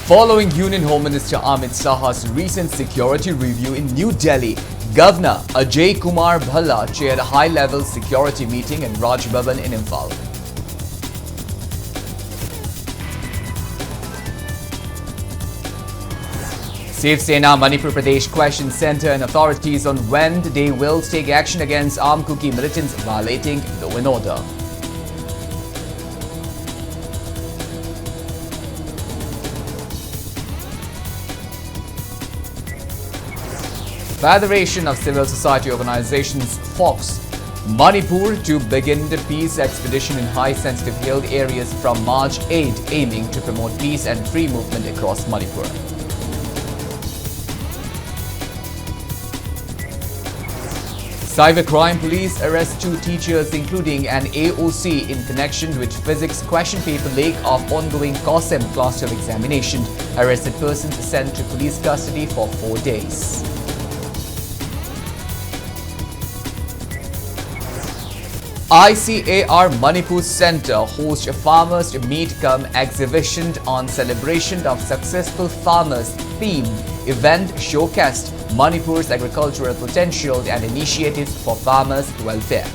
Following Union Home Minister Amit Shah's recent security review in New Delhi, Governor Ajay Kumar Bhalla chaired a high-level security meeting in Raj Bhavan in Imphal. Shiv Sena Manipur Pradesh questioned centre and authorities on when they will take action against armed Kuki militants violating law and order. Federation of Civil Society Organizations FOX Manipur to begin the peace expedition in high sensitive held areas from March 8, aiming to promote peace and free movement across Manipur. Cybercrime police arrest 2 teachers including an AOC in connection with physics question paper leak of ongoing COSEM class 12 examination. Arrested persons sent to police custody for 4 days. ICAR Manipur Center hosts a Farmers Meet Come exhibition on celebration of successful farmers theme event showcased Manipur's agricultural potential and initiatives for farmers' welfare.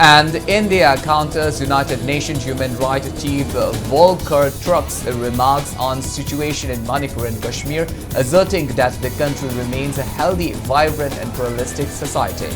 And India counters United Nations Human Rights Chief Volker Turk's remarks on situation in Manipur and Kashmir, asserting that the country remains a healthy, vibrant and pluralistic society.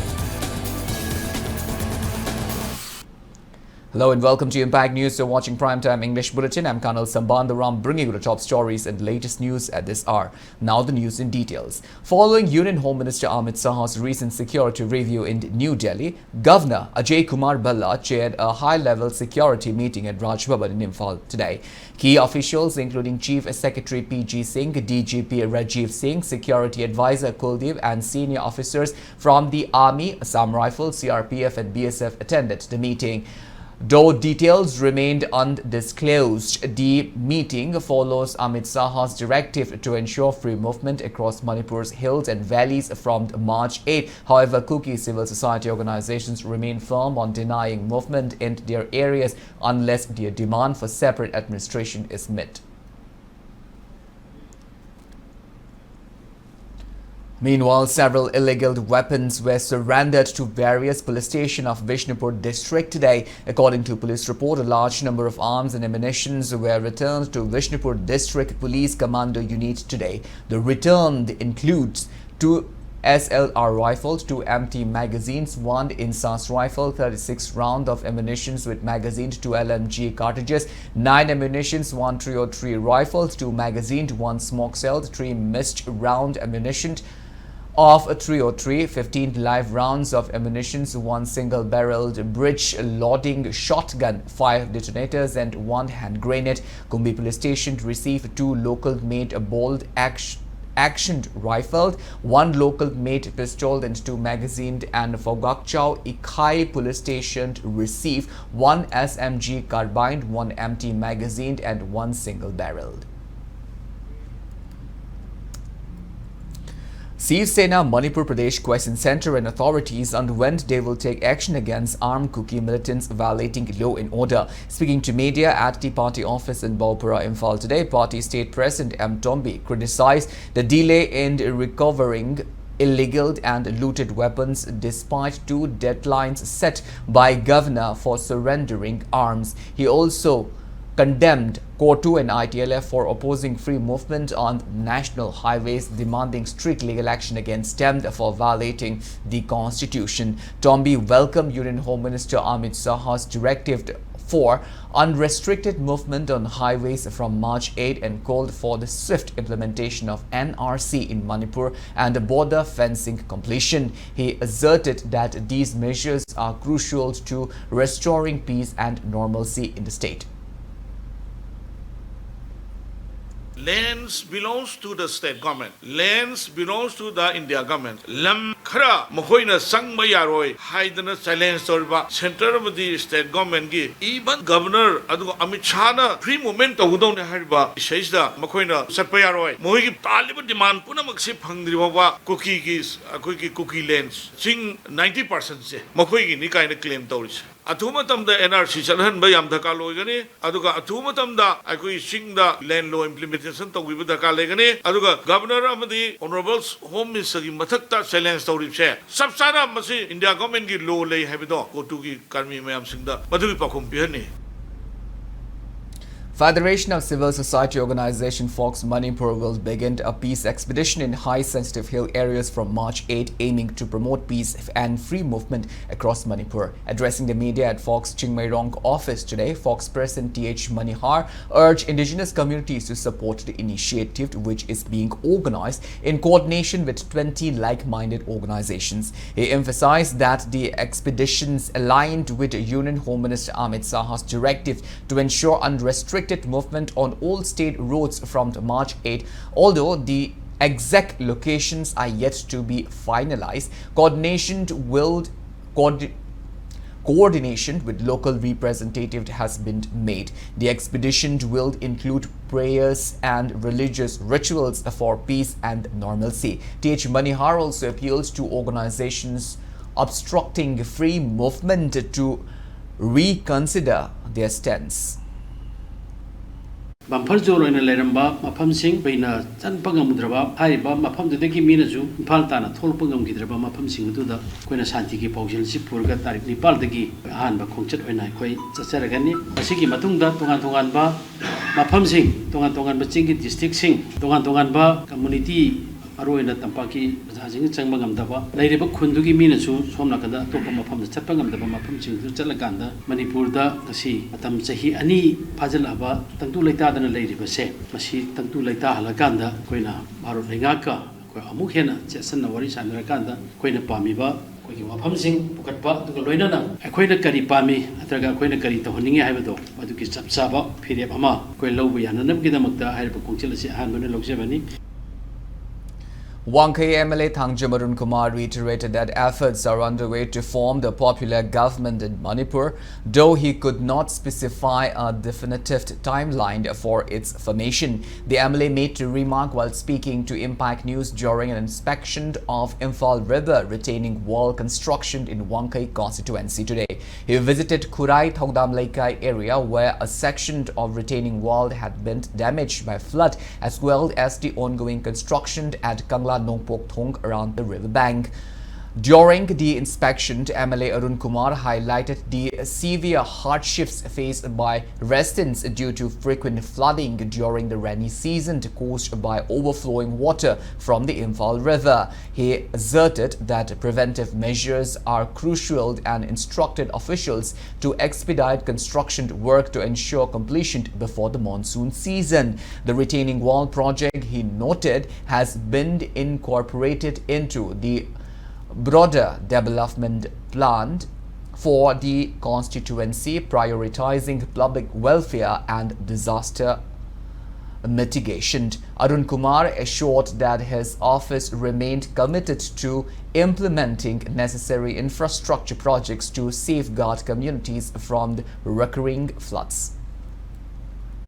Hello and welcome to Impact News. You're watching Primetime English Bulletin. I'm Kanal Sambandaram, bringing you the top stories and latest news at this hour. Now the news in details. Following Union Home Minister Amit Shah's recent security review in New Delhi, Governor Ajay Kumar Bhalla chaired a high-level security meeting at Raj Bhavan in Imphal today. Key officials including Chief Secretary P.G. Singh, DGP Rajiv Singh, Security Advisor Kuldeep and senior officers from the Army, Assam Rifles, CRPF and BSF attended the meeting. Though details remained undisclosed, the meeting follows Amit Shah's directive to ensure free movement across Manipur's hills and valleys from March 8. However, Kuki civil society organizations remain firm on denying movement in their areas unless their demand for separate administration is met. Meanwhile, several illegal weapons were surrendered to various police stations of Vishnupur district today. According to police report, a large number of arms and ammunition were returned to Vishnupur district police commando unit today. The returned includes 2 SLR rifles, 2 empty magazines, 1 Insas rifle, 36 rounds of ammunition with magazines, 2 LMG cartridges, 9 ammunition, 1 .303 rifles, 2 magazines, 1 smoke cell, 3 missed round ammunition of a .303, 15 live rounds of ammunition, 1 single-barreled breech-loading shotgun, 5 detonators and 1 hand grenade. Kumbi police station received 2 local-made bolt-actioned rifles, 1 local-made pistol and 2 magazines, and for Gakchau Ikai police station received 1 SMG carbine, 1 empty magazine and 1 single-barreled. Shiv Sena Manipur Pradesh questioned centre and authorities on when they will take action against armed Kuki militants violating law and order. Speaking to media at the party office in Baupura, Imphal today, party state president M. Tombi criticized the delay in recovering illegal and looted weapons despite 2 deadlines set by governor for surrendering arms. He also condemned Kotu and ITLF for opposing free movement on national highways, demanding strict legal action against them for violating the constitution. Tombi welcomed Union Home Minister Amit Shah's directive for unrestricted movement on highways from March 8 and called for the swift implementation of NRC in Manipur and border fencing completion. He asserted that these measures are crucial to restoring peace and normalcy in the state. Lands belongs to the state government. Lands belongs to the India government. Lam khara mahoina sang mayaroi haidana challenge torba center of the state government gi even governor adu Amit Shah na free movement tawdong ne hariba ishaisda mahoina satpayaroi moi gi taliba demand puna maksi phangdri bawa cookie gi akoi ki cookie lands sing 90% se mahoi gi ni kind claim tawris Atumatam the NRC Chalhan Bayam the Kalogani, Aduga Atumatam I could sing the land law implementation to with the Kalegani, Aduga Governor of the Honorables Home Minister Matakta Silence Story Share. Subsara Masi India government gi law lay habido, go to Karmi Mayam Singda, Madu Pakum Piani. Federation of Civil Society Organization Fox Manipur will begin a peace expedition in high-sensitive hill areas from March 8, aiming to promote peace and free movement across Manipur. Addressing the media at Fox Chingmairong office today, Fox President T.H. Manihar urged indigenous communities to support the initiative, which is being organized in coordination with 20 like-minded organizations. He emphasized that the expeditions aligned with Union Home Minister Amit Saha's directive to ensure unrestricted movement on all state roads from March 8, although the exact locations are yet to be finalized. Coordination with local representatives has been made. The expedition will include prayers and religious rituals for peace and normalcy. T.H. Manihar also appeals to organizations obstructing free movement to reconsider their stance. Bumper Zoro in a Leramba, Mapamsing, Baina, San Pangamudraba, Hariba, Mapam the Deki Minazu, Paltana, Tolpungam Gidraba, Mapamsing to the Quena Santiki Potion, Sipurga, Tarikni Paldegi, Han, Bakunchet, when I quay, Saragani, Asiki Matunda, Tonganba, Mapamsing, Tongan Bachingi district sing, Tonganba, community. Aroina Tampaki, Hazing Changmagam, Lady Kundugi Minasu, Somnakada, Topama from the Chapangam, the Mapam to Chalaganda, Manipur, the sea, Atam Sahi, Ani, Pazalaba, Tantu Leta than a lady Base, Mashi, Tantu Leta Halaganda, Quena, Maro Lingaka, Amuhena, Chesana Waris and Raganda, Quena Pamiba, Pamsing, Pukatpa, the Loinana, a Quena Karipami, Atraga Quena Carito, Honinga Havado, Maduki Sapsaba, Piria Ama, Quelobi, and Nabgidamata, Hypoconchilasi, and Menelo Wankai MLA Thangja Arun Kumar reiterated that efforts are underway to form the popular government in Manipur, though he could not specify a definitive timeline for its formation. The MLA made a remark while speaking to Impact News during an inspection of Imphal River retaining wall construction in Wankai constituency today. He visited Kurai Thongdam Laikai area where a section of retaining wall had been damaged by flood, as well as the ongoing construction at Kangla Nongpok Thong around the riverbank. During the inspection, MLA Arun Kumar highlighted the severe hardships faced by residents due to frequent flooding during the rainy season caused by overflowing water from the Imphal River. He asserted that preventive measures are crucial and instructed officials to expedite construction work to ensure completion before the monsoon season. The retaining wall project, he noted, has been incorporated into the broader development plan for the constituency, prioritizing public welfare and disaster mitigation. Arun Kumar assured that his office remained committed to implementing necessary infrastructure projects to safeguard communities from the recurring floods.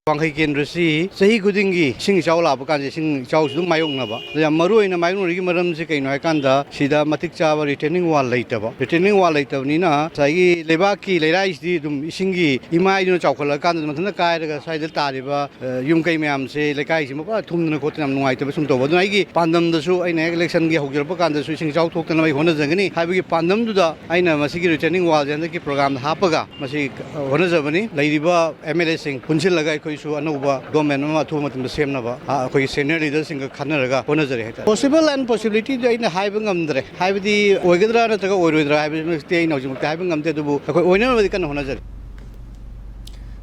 Wankai Kendrisi, Sahi Kudingi, Sing Shaula, Bukan, Sing Shaus, Mayunava. The Maru in a Mayun Maram Sika in Wakanda, Sida Matikcha retaining wall later. Retaining wall later, Nina, Sai Lebaki, Lerais, Singi, Imai, Chocolate, Matanakai, Side the Taliba, Yumkai Mam, say, Lekai, Tum Kotam, White of Sunto, Nagi, Pandam the Su, in election, Hokapan, the Swishing South Token away Honazangani, having Pandam to the Aina Masiki retaining walls and the program Hapaga, Masik Honazavani, Ladyba, MLA Sing, Punchilagai. Anova, government, the same Nava, senior leaders in Canada, possible and possibility in the Hiving Andre, have the Ogadra or having staying out, having them to do, whenever they can honor.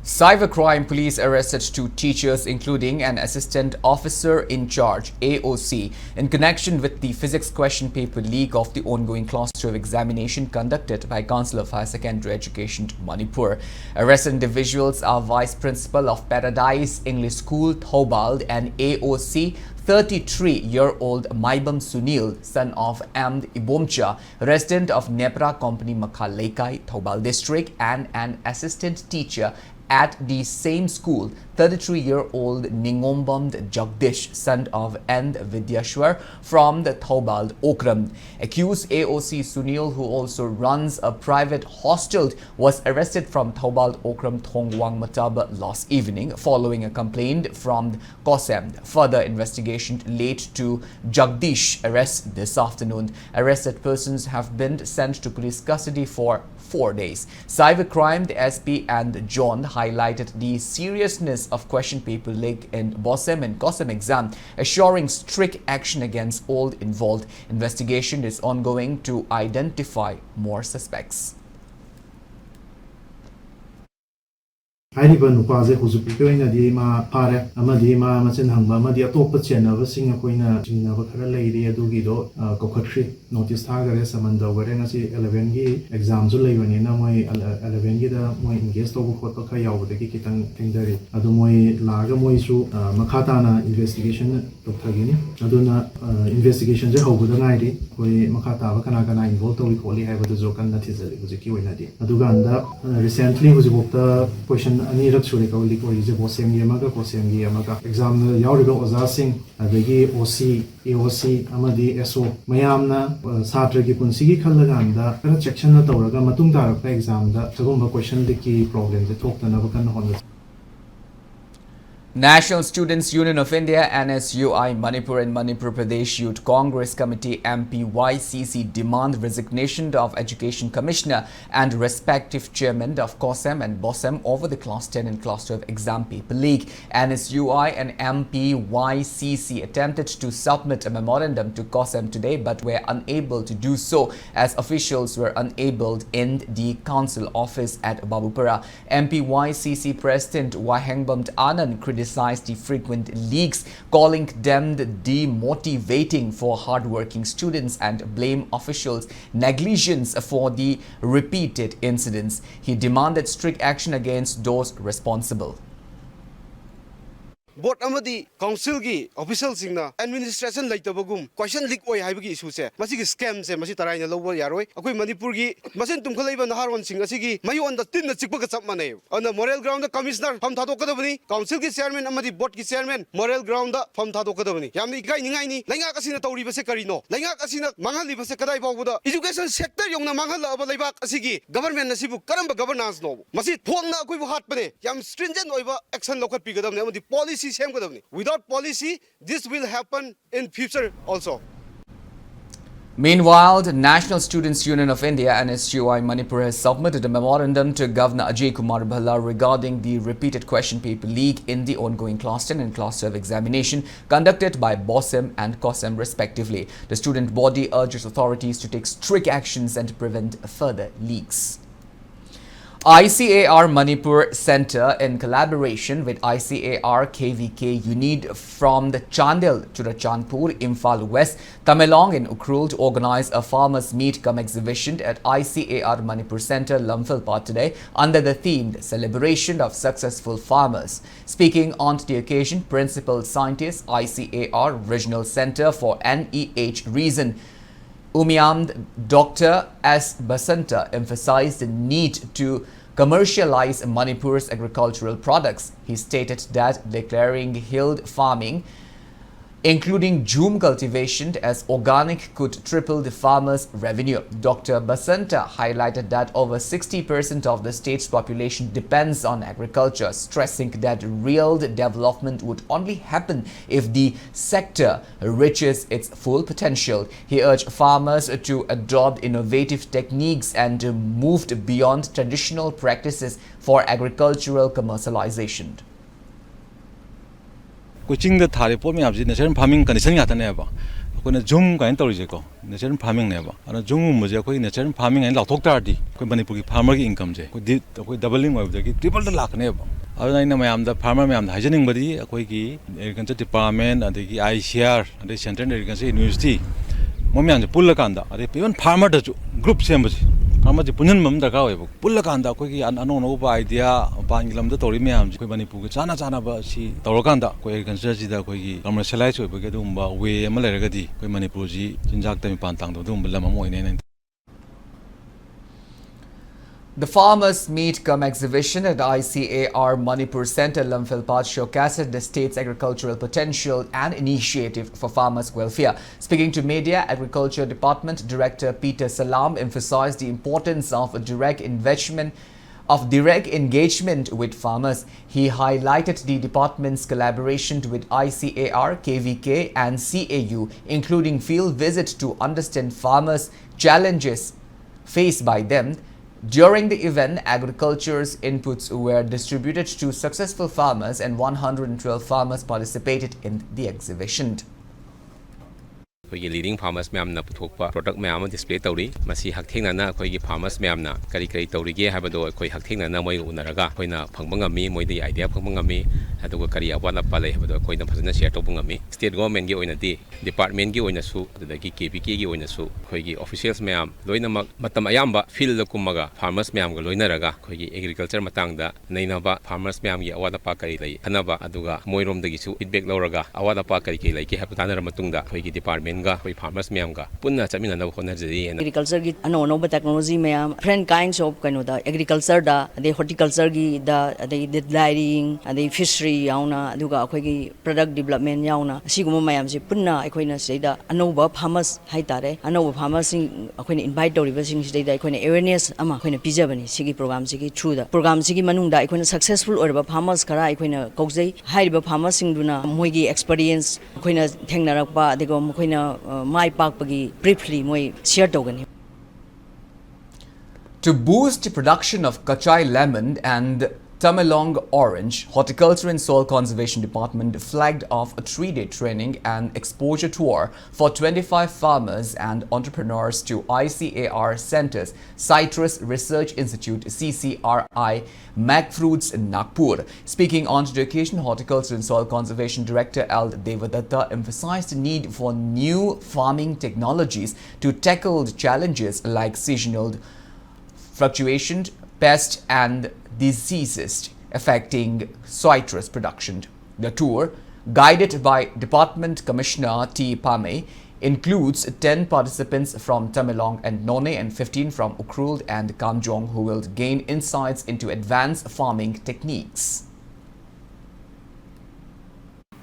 Cybercrime police arrested 2 teachers, including an assistant officer in charge (AOC), in connection with the physics question paper leak of the ongoing Class 12 examination conducted by Council of Higher Secondary Education Manipur. Arrested individuals are Vice Principal of Paradise English School, Thobald, and AOC 33-year-old Maibam Sunil, son of M. Ibomcha, resident of Nepra Company Makhalaikai, Thobal District, and an assistant teacher At the same school, 33-year-old Ningombam Jagdish, son of N. Vidyashwar from the Thobal Okram, accused AOC Sunil, who also runs a private hostel, was arrested from Thobal Okram Thongwang Mataba last evening following a complaint from Kosem. Further investigation led to Jagdish arrest this afternoon. Arrested persons have been sent to police custody for 4 days. Cybercrime SP and John highlighted the seriousness of question paper leak in Bosem and Kosem exam, assuring strict action against all involved. Investigation is ongoing to identify more suspects. ꯍꯥꯏꯔꯤꯕ ꯅꯨꯄꯥꯁꯦ ꯍꯧꯖꯤꯛꯀꯤ ꯑꯣꯏꯅꯗꯤ ꯃꯥ ꯐꯥꯔꯦ ꯑꯃꯗꯤ ꯃꯥ ꯃꯆꯤꯟ ꯍꯪꯕ ꯑꯃꯗꯤ ꯑꯇꯣꯞꯄ ꯆꯦꯟꯅꯕꯁꯤꯡ ꯑꯩꯈꯣꯏꯅ ꯆꯤꯡꯅꯕ ꯈꯔ ꯂꯩꯔꯤ ꯑꯗꯨꯒꯤꯗꯣ ꯀꯧꯈꯠꯈ꯭ꯔꯤ ꯅꯣꯇꯤꯁ ꯊꯥꯈꯔꯦ ꯁꯃꯟ ꯇꯧꯈꯔꯦ ꯉꯁꯤ 11ꯒꯤ ꯑꯦꯛꯖꯥꯝꯁꯨ ꯂꯩꯕꯅꯤꯅ ꯃꯣꯏ 11ꯒꯤꯗ ꯃꯣꯏ ꯏꯟꯒꯦꯖ ꯇꯧꯕ ꯈꯣꯠꯄ ꯈꯔ ꯌꯥꯎꯕꯗꯒꯤ ꯈꯤꯇꯪ ꯊꯦꯡꯊꯔꯤ ꯑꯗꯨ ꯃꯣꯏ ꯂꯥꯛꯑꯒ ꯃꯣꯏꯁꯨ ꯃꯈꯥ ꯇꯥꯅ ꯏꯟꯚꯦꯁꯇꯤꯒꯦꯁꯟ ꯇꯧꯊꯒꯅꯤ ꯑꯗꯨꯅ ꯏꯟꯚꯦꯁꯇꯤꯒꯦꯁꯟꯁꯦ ꯍꯧꯕꯗ ꯉꯥꯏꯔꯤ ꯑꯩꯈꯣꯏ ꯃꯈꯥ ꯇꯥꯕ ꯀꯅꯥ ꯏꯟꯚꯣꯜቭ ꯇꯧꯏ ꯈꯣꯠꯂꯤ ꯍꯥꯏꯕꯗꯨꯁꯨ ꯀꯟꯅ ꯊꯤꯖꯔꯤ ꯍꯧꯖꯤꯛꯀꯤ ꯑꯣꯏꯅꯗꯤ ꯑꯗꯨꯀꯥꯟꯗ ꯔꯤꯁꯦꯟꯠꯂꯤ ꯍꯧꯖꯤꯛꯐꯥꯎꯗ ꯀꯣꯏꯁꯟ ꯑꯅꯤꯔꯛ ꯁꯨꯔꯦ ꯀꯧꯂꯤꯛ ꯑꯣꯏꯔꯤꯁꯦ ꯕꯣꯁꯦꯝꯒꯤ ꯑꯃꯒ ꯀꯣꯁꯦꯝꯒꯤ ꯑꯃꯒ ꯑꯦꯛꯖꯥꯝꯗ ꯌꯥꯎꯔꯤꯕ ꯑꯣꯖꯥꯁꯤꯡ ꯑꯗꯒꯤ OC AOC ꯑꯃꯗꯤ SO ꯃꯌꯥꯝꯅ ꯁꯥꯇ꯭ꯔꯒꯤ ꯄꯨꯟꯁꯤꯒꯤ ꯈꯜꯂꯀꯥꯟꯗ ꯈꯔ ꯆꯦꯛꯁꯤꯟꯅ ꯇꯧꯔꯒ ꯃꯇꯨꯡ ꯇꯥꯔꯛꯄ ꯑꯦꯛꯖꯥꯝꯗ ꯁꯤꯒꯨꯝꯕ ꯀꯣꯏꯁꯟ ꯂꯤꯛꯀꯤ ꯄ꯭ꯔꯣꯕ꯭ꯂꯦꯝꯁꯦ ꯊꯣꯛꯇꯅꯕ ꯀꯟꯅ ꯍꯣꯠꯅꯖꯩ National Students Union of India NSUI Manipur and Manipur Pradesh Youth Congress Committee MPYCC demand resignation of Education Commissioner and respective chairman of COSEM and BOSEM over the Class 10 and Class 12 exam paper leak. NSUI and MPYCC attempted to submit a memorandum to COSEM today but were unable to do so as officials were enabled in the council office at Babupara. MPYCC President Wahengbam Anand criticized the frequent leaks, calling them demotivating for hardworking students and blame officials' negligence for the repeated incidents. He demanded strict action against those responsible. Board amadi council gi officials singna administration laitabagum question leak oi haibagi issue se masi gi scam se masi tarai na lobo yaroi akoi Manipur gi masin tumkhalaiba naharon sing asigi mayon da tin na chikpa ka chap manai ana moral ground da commissioner pham thadok kadabani council gi chairman amadi board gi chairman moral ground da pham thadok kadabani yamni ikai ningai ni lainga kasina tawri base karino lainga kasina manghali base kadai bawbuda education sector yongna manghal aba laibak asigi government nasibu karamba governance no masi thongna akoi bu hatpane yam stringent oiba action lokhat pigadamne amadi policy without policy, this will happen in future also. Meanwhile, the National Students Union of India NSUI Manipur has submitted a memorandum to Governor Ajay Kumar Bhalla regarding the repeated question paper leak in the ongoing Class 10 and Class 12 examination conducted by BOSEM and COSEM respectively. The student body urges authorities to take strict actions and prevent further leaks. ICAR Manipur Center, in collaboration with ICAR KVK UNID from the Chandel to the Chandpur, Imphal West, Tamelong and Ukrul to organize a farmers meet cum exhibition at ICAR Manipur Center, Lamphilpa today under the theme Celebration of Successful Farmers. Speaking on the occasion, Principal Scientist ICAR Regional Center for NEH Reason Umiamd Dr. S. Basanta emphasized the need to commercialize Manipur's agricultural products. He stated that declaring hill farming, including Jhum cultivation as organic, could triple the farmers' revenue. Dr. Basanta highlighted that over 60% of the state's population depends on agriculture, stressing that real development would only happen if the sector reaches its full potential. He urged farmers to adopt innovative techniques and moved beyond traditional practices for agricultural commercialization. Coaching the Tharipur natural farming condition yataneva. When a Jum kind of natural farming never. And a Jum was a natural farming and Lautoktardi. Manipuri farmer income. With doubling of the triple the lack never. I am the farmer, I am the hygienic body, a quickie, agriculture department, and the ICR, and the Central Agriculture University. Momian the Pulakanda, even farmer group symbols. How much Punyan the Gawe, Pulakanda, quickie, and unknown idea, Bangilam the Torimiam, Manipur, Chana Chanaba, she, Torokanda, where you can search the quickie, commercialize with Gedumba, way Malaragadi, Manipurji, Jinjak Pantang, Dumba Lamamo in The Farmers Meet Cum exhibition at ICAR Manipur Center Lamphilpat showcased the state's agricultural potential and initiative for farmers' welfare. Speaking to media, Agriculture Department Director Peter Salam emphasized the importance of direct engagement with farmers. He highlighted the department's collaboration with ICAR, KVK and CAU, including field visits to understand farmers' challenges faced by them. During the event, agriculture's inputs were distributed to successful farmers and 112 farmers participated in the exhibition. ꯑꯩꯈꯣꯏꯒꯤ leading farmers ꯃꯌꯥꯝꯅ ꯄꯨꯊꯣꯛꯄ product ꯃꯌꯥꯝ ꯑꯃ display ꯇꯧꯔꯤ ꯃꯁꯤ ꯍꯛꯊꯦꯡꯅꯅ ꯑꯩꯈꯣꯏꯒꯤ farmers ꯃꯌꯥꯝꯅ ꯀꯔꯤ ꯀꯔꯤ ꯇꯧꯔꯤꯒꯦ ꯍꯥꯏꯕꯗꯣ ꯑꯩꯈꯣꯏ ꯍꯛꯊꯦꯡꯅꯅ ꯃꯣꯏꯒ ꯎꯅꯔꯒ ꯑꯩꯈꯣꯏꯅ ꯐꯪꯕ ꯉꯝꯃꯤ ꯃꯣꯏꯗꯒꯤ ꯑꯥꯏꯗꯤꯌꯥ ꯐꯪꯕ ꯉꯝꯃꯤ ꯑꯗꯨꯒ ꯀꯔꯤ ꯑꯋꯥꯠ ꯑꯄꯥ ꯂꯩ ꯍꯥꯏꯕꯗꯣ ꯑꯩꯈꯣꯏꯅ ꯐꯖꯅ ꯁꯦꯌꯔ ꯇꯧꯕ ꯉꯝꯃꯤ ꯁ꯭ꯇꯦꯠ ꯒꯣꯚꯔꯟꯃꯦꯟꯠꯒꯤ ꯑꯣꯏꯅꯗꯤ ꯗꯤꯄꯥꯔꯠꯃꯦꯟꯠꯒꯤ ꯑꯣꯏꯅꯁꯨ ꯑꯗꯨꯗꯒꯤ KVKꯒꯤ ꯑꯣꯏꯅꯁꯨ ꯑꯩꯈꯣꯏꯒꯤ ꯑꯣꯐꯤꯁꯤꯌꯦꯜꯁ ꯃꯌꯥꯝ ꯂꯣꯏꯅꯃꯛ ꯃꯇꯝ ꯑꯌꯥꯝꯕ ꯐꯤꯜꯗ ꯀꯨꯝꯃꯒ ꯐꯥꯔꯃꯔꯁ ꯃꯌꯥꯝꯒ ꯂꯣꯏꯅꯔꯒ ꯑꯩꯈꯣꯏꯒꯤ ꯑꯦꯒ꯭ꯔꯤꯀꯜꯆꯔ ꯃꯇꯥꯡꯗ ꯅꯩꯅꯕ ꯐꯥꯔꯃꯔꯁ ꯃꯌꯥꯝꯒꯤ ꯑꯋꯥꯠ ꯑꯄꯥ ꯀꯔꯤ ꯂꯩ ꯈꯟꯅꯕ ꯑꯗꯨꯒ ꯃꯣꯏꯔꯣꯝꯗꯒꯤꯁꯨ ꯐꯤꯗꯕꯦꯛ ꯂꯧꯔꯒ ꯑꯋꯥꯠ ꯑꯄꯥ ꯀꯔꯤ ꯂꯩꯒꯦ ꯍꯥꯏꯕ ꯇꯥꯟꯅꯔ ꯃꯇꯨꯡꯗ ꯑꯩꯈꯣꯏꯒꯤ ꯗꯤꯄꯥꯔꯠꯃꯦꯟꯠꯒ ꯑꯩꯈꯣꯏ ꯐꯥꯔꯃꯔꯁ ꯃꯌꯥꯝꯒ ꯄꯨꯟꯅ ꯆꯠꯃꯤꯟꯅꯅꯕ ꯍꯣꯠꯅꯖꯔꯤ Agriculture gi ano technology mayam different kinds of agriculture da ade horticulture gi da ade dairying ade fishery yauna aduga akhoi gi product development yauna asiguma mayam se punna akhoi seida anoba farmers haitare anoba farmers sing akhoi invite tawriba sing seida akhoi awareness ama akhoi pijabani sigi program sigi through da program sigi manungda akhoi successful orba farmers kara akhoi kaujai hairiba farmers sing duna moigi experience akhoi thengnarakpa adego akhoi mai pakpagi briefly moi share togani. To boost the production of Kachai lemon and Tamelong orange, Horticulture and Soil Conservation Department flagged off a 3-day training and exposure tour for 25 farmers and entrepreneurs to ICAR Center's Citrus Research Institute CCRI Macfruits in Nagpur. Speaking on the occasion, Horticulture and Soil Conservation Director L. Devadatta emphasized the need for new farming technologies to tackle the challenges like seasonal fluctuation, pests and diseases affecting citrus production. The tour, guided by Department Commissioner T. Pame, includes 10 participants from Tamelong and None and 15 from Ukrul and Kamjong who will gain insights into advanced farming techniques.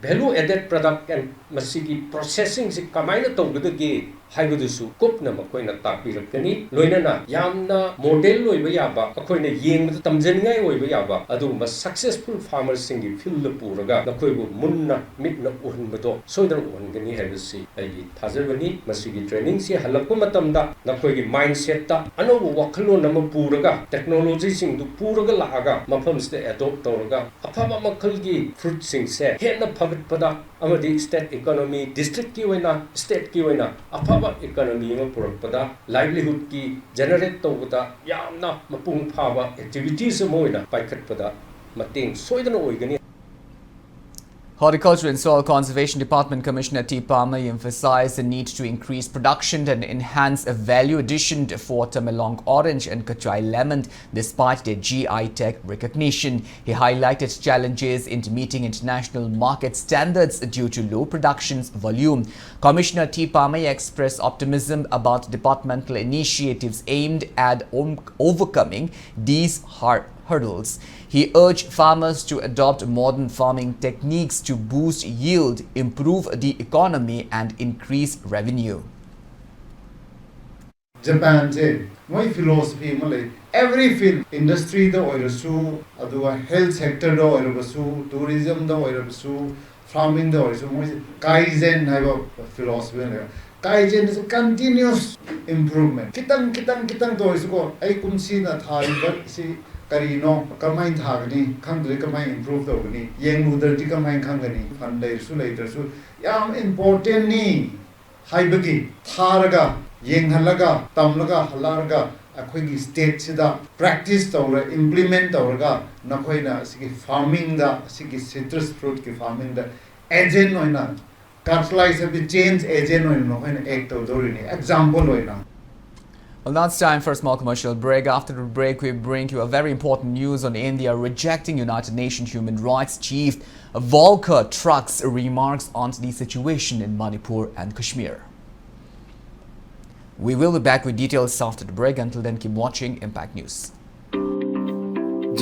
Value added product and masigi processing si kamaina tawgadagi haibadusu kupna makoina tapirakani loinana yamna model loiba yaba akoina yengda tamjaningai oiba yaba aduma successful farmers singi field puraga nakoibu munna mitna uhunbado soidar uhungani haibasi aigi thajabani masigi training si halakpa matamda nakoigi mindset ta anobu wakhalo nama puraga technology singdu puraga laaga mafamste adopt tawraga afaba makhalgi fruit sing se hena pada amadi state economy district ki oina state ki oina afaba economy ma purakpada livelihood ki generate tawda yamna mapung phaba activities moina paikhatpada mating soidana oigani. Horticulture and Soil Conservation Department Commissioner T. Pame emphasized the need to increase production and enhance value addition for Tamelong orange and Kachai lemon despite their GI tag recognition. He highlighted challenges in meeting international market standards due to low production volume. Commissioner T. Pame expressed optimism about departmental initiatives aimed at overcoming these hurdles. He urged farmers to adopt modern farming techniques to boost yield, improve the economy and increase revenue. Japan my philosophy every field industry the oil health sector the oil tourism the oil farming the oil kaizen have a philosophy kaizen is a continuous improvement kitang to is go I couldn't see that how but see Karino, Kamain Hagani, Kandri Kamai improve the Uni, Yang Mudarti Kamai Kangani, Funday Sulater, so Yam important ni Haibaki, Taraga, Yang Halaga, Tamlaga, Halarga, a quick state sida, practice the implement the orga, Nakoina, Siki farming the Siki citrus fruit ki farming the agent oina, capitalize have the change agent oina, and act of Dorini, example oina. Well, now it's time for a small commercial break. After the break, we bring you a very important news on India rejecting United Nations Human Rights Chief Volker Turk's remarks on the situation in Manipur and Kashmir. We will be back with details after the break. Until then, keep watching Impact News.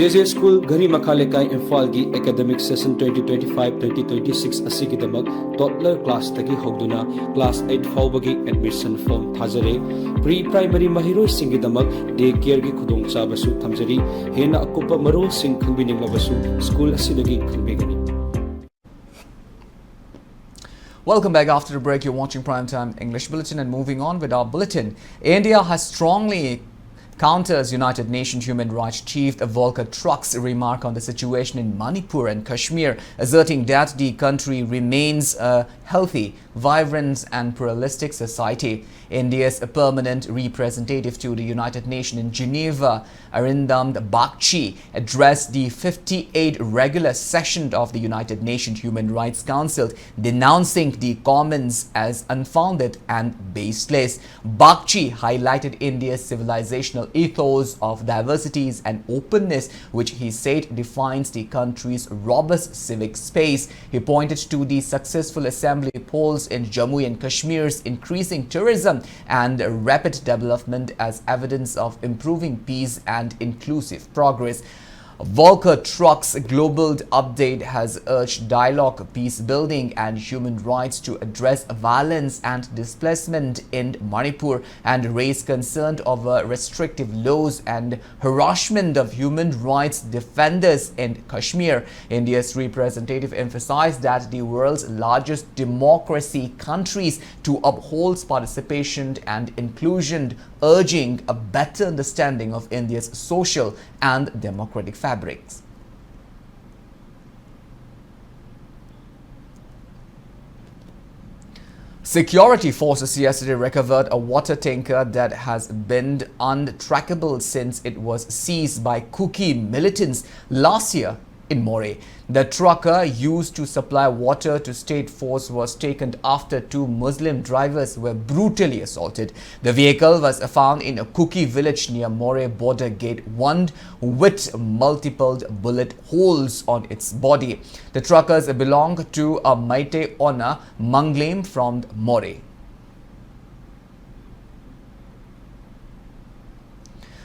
JJ School Gari Makhalekai Infalgi Academic Session 2025-2026 Asigidamak Toddler Class Tagi Hogduna Class 8 Faubagi Admission Form Thajare Pre-Primary Mahiro Singidamak Daycare Gi Khudong Chabasu Thamjari Hena Akupa Maro Sing Khangbining Labasu School Asidagi Khangbigani. Welcome back. After the break, you're watching Primetime English Bulletin, and moving on with our bulletin. India has strongly counters United Nations Human Rights Chief Volker Turk's remark on the situation in Manipur and Kashmir, asserting that the country remains a healthy, vibrant and pluralistic society. India's permanent representative to the United Nations in Geneva, Arindam Bakshi, addressed the 58th regular session of the United Nations Human Rights Council, denouncing the comments as unfounded and baseless. Bakshi highlighted India's civilizational ethos of diversities and openness, which he said defines the country's robust civic space. He pointed to the successful assembly polls in Jammu and Kashmir's increasing tourism and rapid development as evidence of improving peace and inclusive progress. Volker Turk's global update has urged dialogue, peace building and human rights to address violence and displacement in Manipur and raise concern over restrictive laws and harassment of human rights defenders in Kashmir. India's representative emphasized that the world's largest democracy countries to uphold participation and inclusion, urging a better understanding of India's social and democratic fabrics. Security forces yesterday recovered a water tanker that has been untrackable since it was seized by Kuki militants last year in Moreh. The trucker used to supply water to state force was taken after two Muslim drivers were brutally assaulted. The vehicle was found in a Kuki village near Moreh border gate 1 with multiple bullet holes on its body. The truckers belong to a Maite Ona Manglim from Moreh.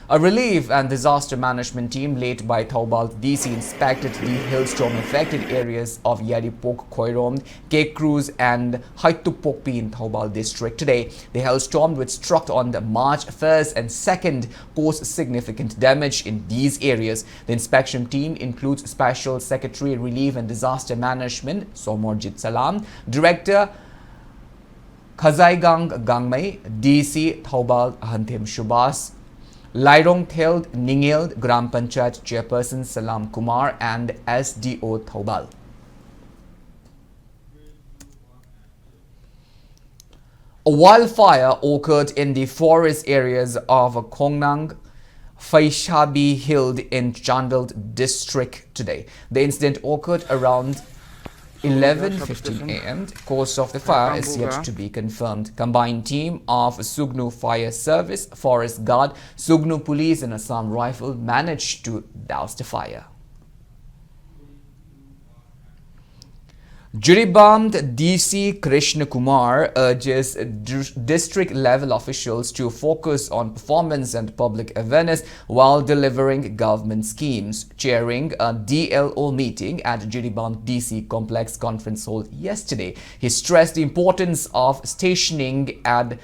A relief and disaster management team led by Thoubal DC inspected the hailstorm-affected areas of Yaripok, Khoirom, Kekruz and Haitupokpi in Thoubal district today. The hailstorm, which struck on the March 1st and 2nd, caused significant damage in these areas. The inspection team includes Special Secretary Relief and Disaster Management Somorjit Salam, Director Khazaigang Gangmei, DC Thoubal Hantem Shubas, Lairong Theld Ningeld, Gram Panchayat Chairperson Salam Kumar and SDO Thoubal. A wildfire occurred in the forest areas of Kongnang, Faishabi Hill in Chandel district today. The incident occurred around 11:15 a.m. Cause of the fire is yet to be confirmed. Combined team of Sugnu Fire Service, Forest Guard, Sugnu Police and Assam Rifle managed to douse the fire. Jiribam DC Krishna Kumar urges district level officials to focus on performance and public awareness while delivering government schemes. Chairing a DLO meeting at Jiribam DC Complex Conference Hall yesterday, he stressed the importance of stationing at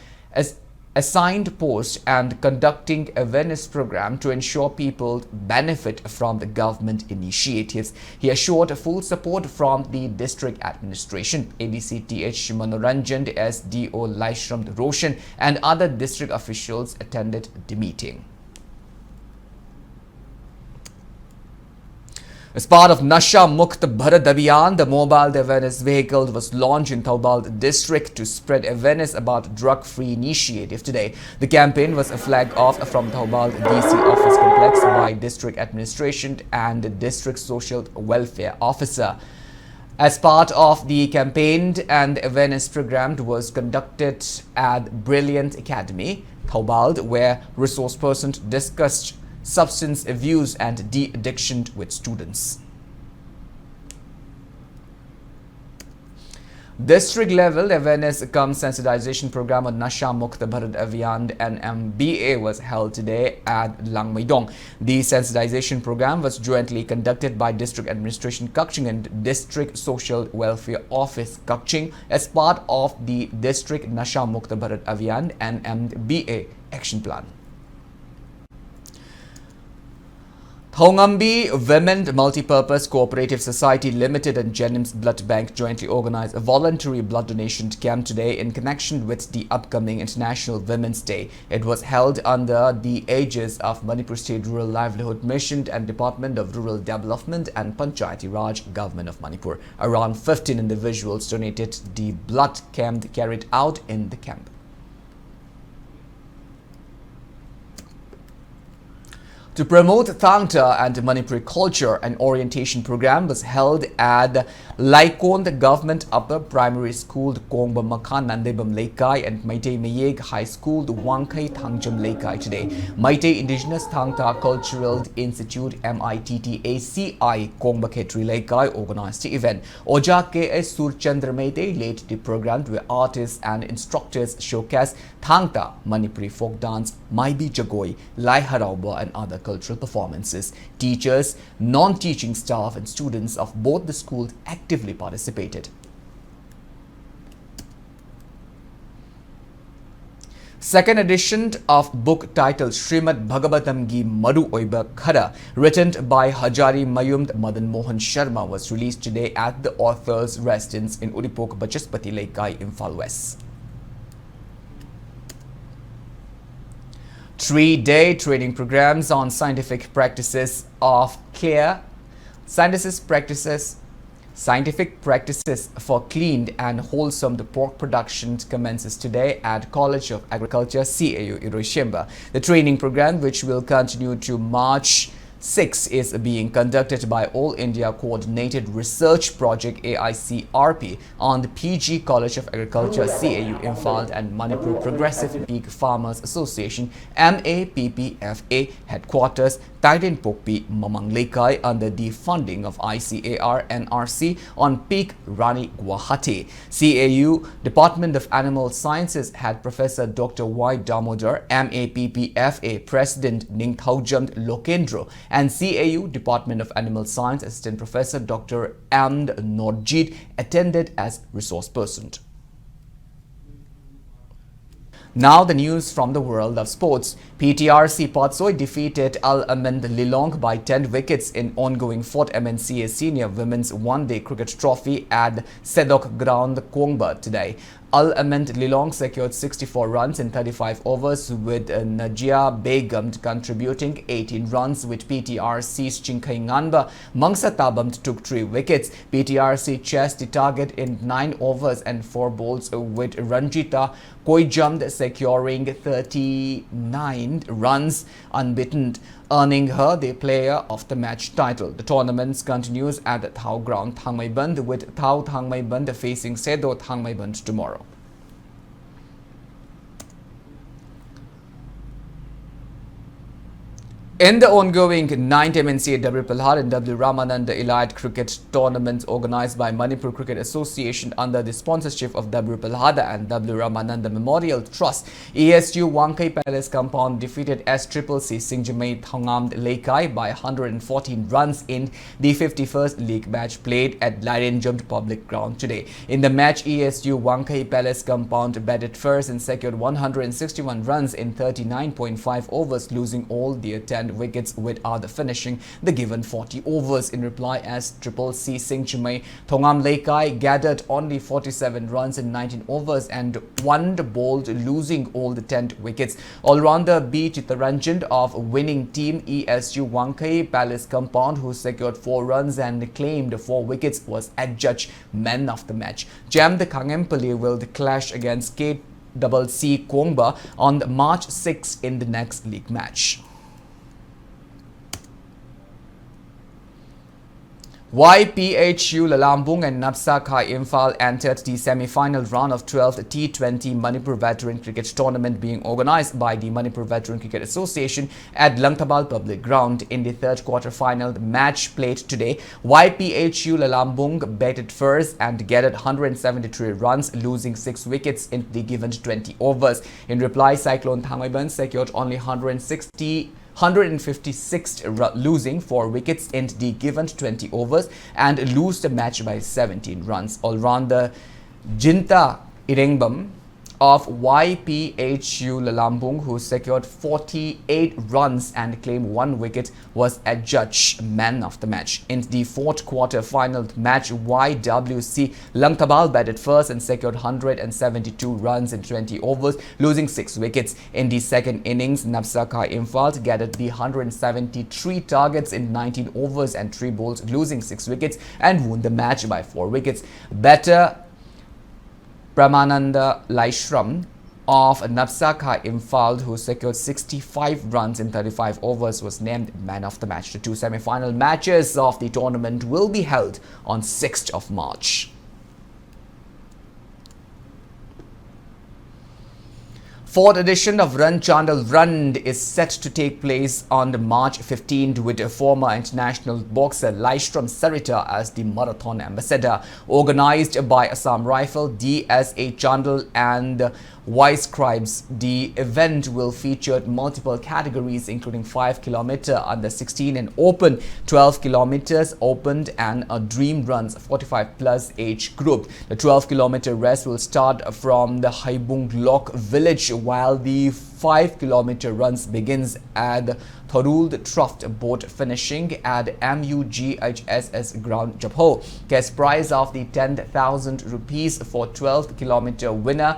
assigned posts and conducting awareness program to ensure people benefit from the government initiatives. He assured full support from the district administration. ADCTH Manoranjan, SDO Laishram Roshan and other district officials attended the meeting. As part of Nasha Mukt Bharat Abhiyan, the mobile awareness vehicle was launched in Thoubal district to spread awareness about drug-free initiative today. The campaign was a flag off from Thoubal DC office complex by district administration and the district social welfare officer. As part of the campaign, an awareness program was conducted at Brilliant Academy, Thoubal, where resource persons discussed substance abuse and de-addiction with students. District level awareness cum sensitization program on Nasha Mukta Bharat Abhiyan NMBA was held today at Langmaidong. The sensitization program was jointly conducted by District Administration Kakching and District Social Welfare Office Kakching as part of the District Nasha Mukta Bharat Abhiyan NMBA action plan. Thongambi Women Multipurpose Cooperative Society Limited and Jennings Blood Bank jointly organized a voluntary blood donation camp today in connection with the upcoming International Women's Day. It was held under the aegis of Manipur State Rural Livelihood Mission and Department of Rural Development and Panchayati Raj Government of Manipur. Around 15 individuals donated the blood camp carried out in the camp. To promote Thangta and Manipuri culture, an orientation program was held at Laikon Government Upper Primary School, Kongba Makhan Nandebam Laikai and Maitei Mayeg High School, Wangkai Thangjam Laikai today. Maitei Indigenous Thangta Cultural Institute MITTACI Kongba Khetri Laikai organized the event. Oja K.S. Surchandra Maitei led the program where artists and instructors showcased Thangta, Manipuri folk dance, Maibi Jagoi, Lai Harauba and other cultural performances. Teachers, non-teaching staff and students of both the schools actively participated. Second edition of book titled Srimad Bhagavatam Gi Maru Oiba Khara, written by Hajari Mayum Madan Mohan Sharma, was released today at the author's residence in Uripok, Bachaspati Laikai, Imphal West. 3-day training programs on scientific practices of care, scientific practices for clean and wholesome pork production commences today at College of Agriculture CAU Iroshimba. The training program, which will continue to March 6, is being conducted by All India Coordinated Research Project AICRP on the PG College of Agriculture CAU Imphal and Manipur Progressive Peak Farmers Association MAPPFA headquarters Taiden Pokpi Mamang Laikai under the funding of ICAR NRC on Peak Rani Guwahati. CAU Department of Animal Sciences had Professor Dr. Y. Damodar, MAPPFA President Ningthaujam Lokendro, and CAU Department of Animal Science Assistant Professor Dr. M. Norjit attended as resource person. Now the news from the world of sports. PTRC Patsoi defeated Al Amand Lilong by 10 wickets in ongoing 4th MNCA Senior Women's One-Day Cricket Trophy at Sedok Ground, Kongba today. Al Amand Lilong secured 64 runs in 35 overs with Najia Begum contributing 18 runs with PTRC's Chinkai Nganba. Mangsa Tabam took 3 wickets. PTRC chased the target in 9 overs and 4 balls with Ranjita Koijamd securing 39 runs unbeaten, earning her the player of the match title. The tournament continues at Thao Ground, Thangmaiband, with Thao Thangmaiband facing Sedo Thangmaiband tomorrow. In the ongoing 9th MNCA W. Pilhar and W. Ramananda Elite Cricket Tournament organized by Manipur Cricket Association under the sponsorship of W. Pilhada and W. Ramananda Memorial Trust, ESU Wangkai Palace Compound defeated SCCC Singjamei Thongam Laikai by 114 runs in the 51st league match played at Lairenjum Public Ground today. In the match, ESU Wangkai Palace Compound batted first and secured 161 runs in 39.5 overs, losing all their 10 wickets with other finishing the given 40 overs. In reply, as CCC Singjamei Thongam Laikai gathered only 47 runs in 19 overs and one bowled, losing all the 10 wickets. All-rounder B. Chittaranjan of winning team ESU Wangkai Palace Compound, who secured 4 runs and claimed 4 wickets, was adjudged man of the match. Jam the Kangempali will clash against KCC Kongba on March 6 in the next league match. YPHU Lalambung and Napsa Khai Imphal entered the semi-final round of 12th T20 Manipur Veteran Cricket Tournament being organized by the Manipur Veteran Cricket Association at Langtabal Public Ground. In the third quarter-final match played today, YPHU Lalambung batted first and gathered 173 runs, losing 6 wickets in the given 20 overs. In reply, Cyclone Thangaiban secured only 156, losing 4 wickets in the given 20 overs and lose the match by 17 runs. All-rounder Jinta Irengbam of YPHU Lalambung, who secured 48 runs and claimed 1 wicket, was adjudged man of the match. In the fourth quarter-final match, YWC Langtabal batted first and secured 172 runs in 20 overs, losing 6 wickets. In the second innings, Napsa Khai Imphal gathered the 173 targets in 19 overs and 3 balls, losing 6 wickets and won the match by 4 wickets. Batter Pramananda Laishram of Napsa Khai Imphal, who secured 65 runs in 35 overs, was named man of the match. The 2 semi-final matches of the tournament will be held on 6th of March. Fourth edition of Run Chandal Run is set to take place on March 15th with former international boxer Laishram Sarita as the marathon ambassador. Organized by Assam Rifle, DSA Chandal and Vice Scribes, the event will feature multiple categories including 5 km under 16 and open, 12 kilometers opened and a dream runs 45 plus age group. The 12 km race will start from the Haibung Lok village, while the 5 km runs begins at Thoruld Trough boat, finishing at MUGHSS ground Japho. Cash prize of the 10,000 rupees for 12 km winner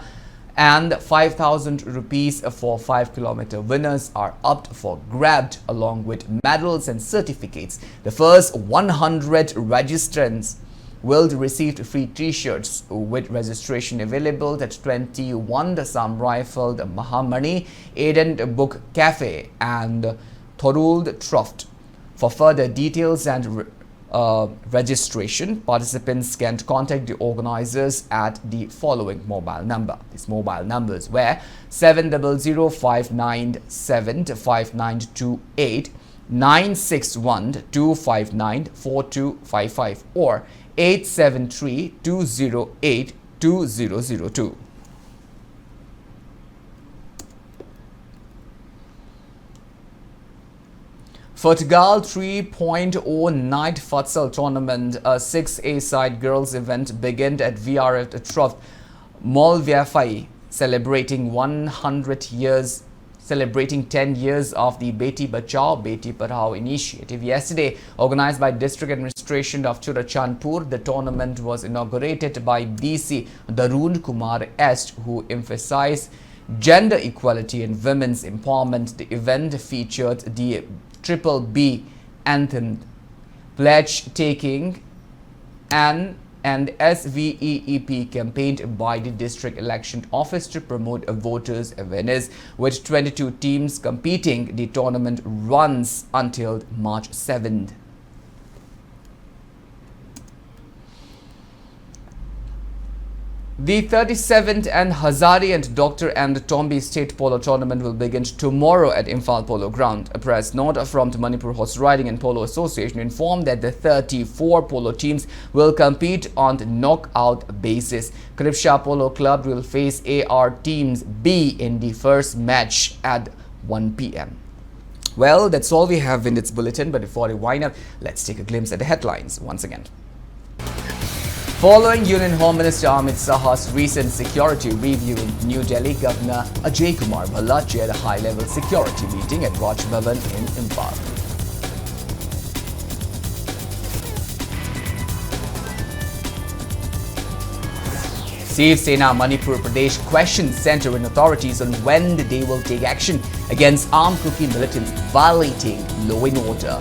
and 5,000 rupees for 5 km winners are up for grabs, along with medals and certificates. The first 100 registrants will receive free t-shirts with registration available at 21 Assam Rifle, Mahamani, Eden Book Cafe and Thoruld Trough. For further details and registration, participants can contact the organizers at the following mobile number. These mobile numbers were 700-597-5928, 961-259-4255 or 873-208-2002. Portugal 3.0 Night Futsal Tournament, a 6A side girls event, began at VRF Trough Molviafai, celebrating 10 years of the Beti Bachao, Beti Padhao initiative. Yesterday, organized by District Administration of Churachandpur, the tournament was inaugurated by DC Darun Kumar Est, who emphasized gender equality and women's empowerment. The event featured the Triple B anthem, pledge taking, and SVEEP campaigned by the District Election Office to promote voters' awareness. With 22 teams competing, the tournament runs until March 7th. The 37th and Hazari and Dr. and Tombi State Polo Tournament will begin tomorrow at Imphal Polo Ground. A press note from the Manipur Horse Riding and Polo Association informed that the 34 polo teams will compete on knockout basis. Kripsha Polo Club will face AR Teams B in the first match at 1 p.m. Well, that's all we have in its bulletin, but before we wind up, let's take a glimpse at the headlines once again. Following Union Home Minister Amit Saha's recent security review in New Delhi, Governor Ajay Kumar Bhalla chaired a high-level security meeting at Raj Bhavan in Imphal. Shiv Sena Manipur Pradesh questions centering authorities on when they will take action against armed Kuki militants violating law and order.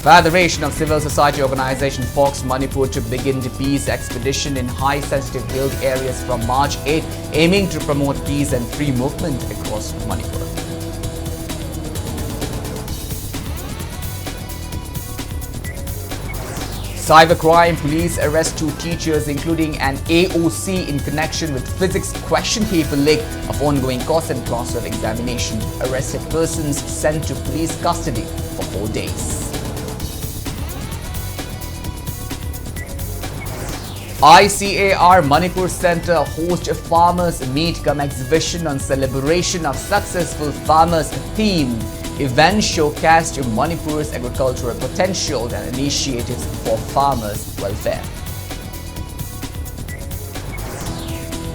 Federation of Civil Society Organization Fox Manipur to begin the peace expedition in high sensitive hill areas from March 8, aiming to promote peace and free movement across Manipur. Cybercrime police arrest 2 teachers including an AOC in connection with physics question paper leak of ongoing course and classroom examination. Arrested persons sent to police custody for 4 days. ICAR Manipur Center hosts a farmers meet cum exhibition on celebration of successful farmers theme. Event showcased Manipur's agricultural potential and initiatives for farmers' welfare.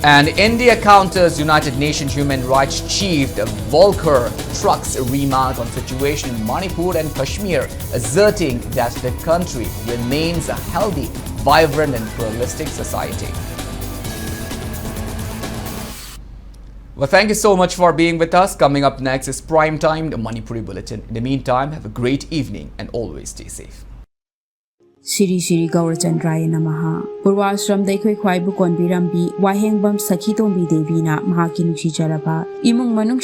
And India counters United Nations Human Rights Chief Volker Turk's remark on situation in Manipur and Kashmir, asserting that the country remains a healthy, vibrant and pluralistic society. Well, thank you so much for being with us. Coming up next is Prime Time, the Manipuri Bulletin. In the meantime, have a great evening and always stay safe. Siri Siri Gaurachandraya Namaha. Purvashram Dekhoi Khwai Bukon Birambi, Wahengbam Sakhitombi Devi na Mahaki Nuksi Jaraba. Imung Manung